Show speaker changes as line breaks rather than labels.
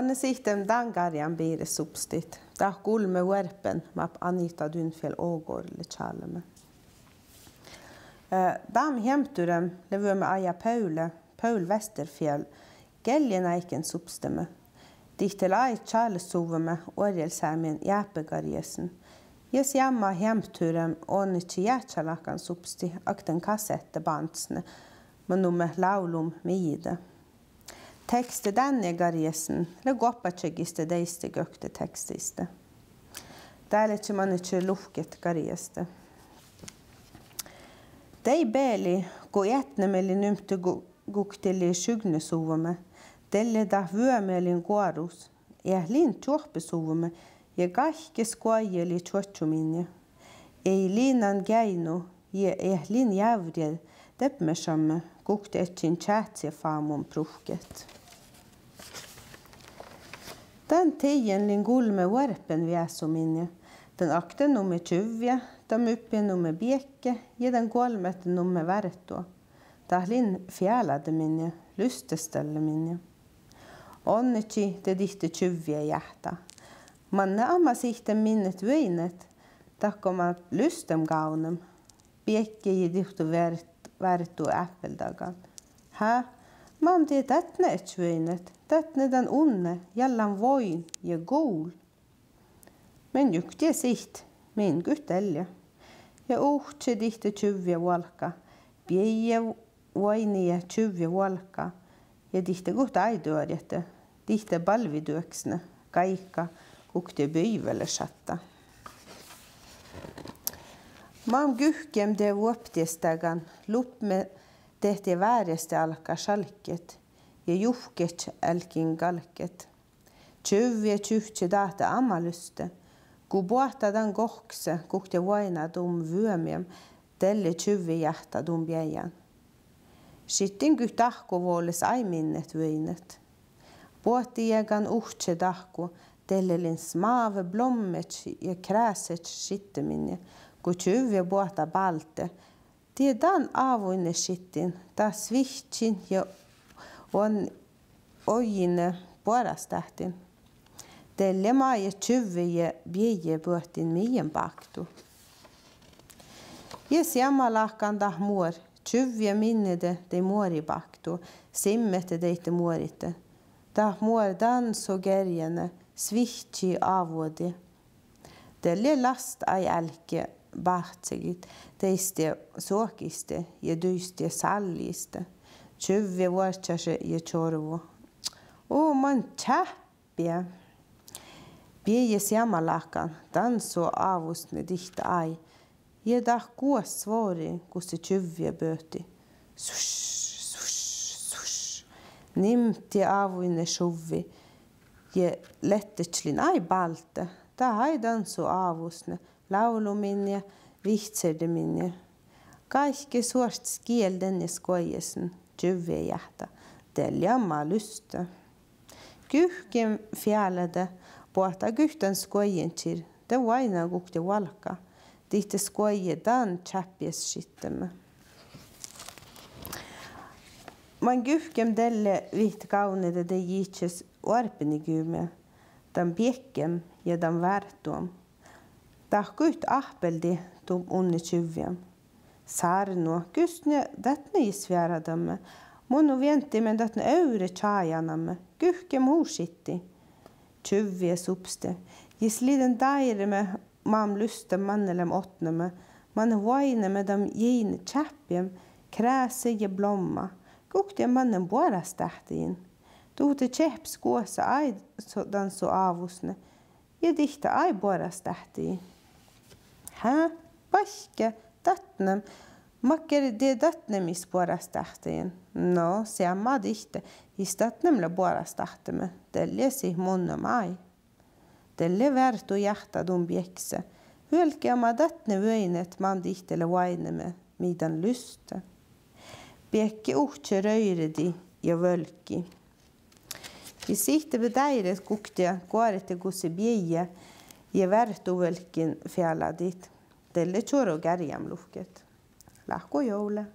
Anne sitten dangarjan biire substit. Ta kulme werpen map Anita Dunfjell ågårle chalme. Dam hemturem levume aja Paul Westerfjell, Geljeneiken substemme. Dihtel ai chalesuveme orjelsämien jäpegarjesen. Jes jamma hemturem onnici jätsalakan substi akten kassette bandsne, men numme laulum miide. Tekste denne garjesen, le goppatjegiste deiste gökte tekstiste. Tääletse man ikke luhket garjeste. Dei beli, go etnemeli nymte gukteli sygnesuvame, delle da vyömelin kuorus, lin tuohpesuvame, ja kaikki skoajeli tuotsuminne. Ei liinan käinu, ja lin jävrjel, teppmesamme, gukte etsin tjätsiä faamun pruhket. Den tiden lin gulme varpen viasuminne, den akten numme tjuvja, den uppien numme biekke, ja den golmeten numme värtua. Tahlin fjälade minne, lustestelle minne. Onnetsi te dihte tjuvja jähtä. Manne amma sihten minnet vöinet, takkoma lustem gaunem. Biekke ja dihtu värtu äppeldagan. Mam det tätne et vöinet, tätne den unne, jallan voin ja goul. Men jukti siht, min gyttelja. Ja uhtse dihte tjuvja valka, bieje voini ja tjuvja valka. Ja dihte guht aiduarjete, dihte palvidyöksne, kaikka kukti pöivele satta. Mam gyhkem de vuoptiestagan, luppme tehti väärjeste alka salket, ja juhket älkin kalket. Tjuvja tjuhtse tahta amaluste, ku puhtadan kohkse, kukti vaina vyömiem, telle tjuvja jahta bjäjan. Sitten ky tahku vuoles aiminnet vöinet. Puhtiegan uhtse tahku, tellelin smaave blommet ja kräset sitteminne, ku tjuvja puhta balte. Tiedan avuinne sitten, ta svihtsin ja on ojine puolastahtin. Telle maa ja tjuvja bieje puhtin mien paktu. Jes jammalahkan tah muor, tjuvja minnede de muori paktu, simmete deite muorite. Tah muor danso gerjene, svihtsi avodi. Telle last ai älke bahtsegit, teiste suokiste ja dyiste salliste. Tjuvja vuortsase ja tjorvu. Man tjäppiä. Piejes jammalahkan, danso avustne dihta ai. Ja dah kuos svori, kus se tjuvja böti. Sush, sush, sush. Nimti avuinne shuvi. Ja lettechlin ai balte. Ta ai danso avusne. Lauluminne, vihtserde Kaikki suost skiel denne skojesen, tjuvja jähtä, del jamma lyste. Kyhken fjälade, puhta kyhtän skojentsir, te vaina kukti valka, tihte skoje dan tjäppies sittemme. Man kyhken delle viht kaunede de jitses orpenigume, dan piekkem ja dan värtuom. Tahkuit ahpeldi tum unne tjuvjam. Sarno, kystne datne isväradamme. Monu vientimen datne öyre tjajanamme. Kyhkem huusitti. Tjuvje supste. Jisliden daireme mam luste mannelem åtneme. Man vaineme dam jine tjäppjem. Kräse ja blomma. Kukte mannen boras tähtiin. Tuhte tjäpps kuossa ai danso avusne. Ja dihta ai boras tähtiin. Paske, tatnem. Makker de tatnemis boras tähtiin. No, seamma dihte. Is tatnemle boras tähteme. Telle sih munnem ai. Telle värtu jähta bjekse. Hölke oma tatne vöinet man dihtele vaineme, midan lyste. Bjekki uhtse röyredi ja völki. I sihte bedeiret kuktia kuarete kusse bjeje ja värtu völkin fjälladit. Telle tjoro kärjam luhket. Lahku joule.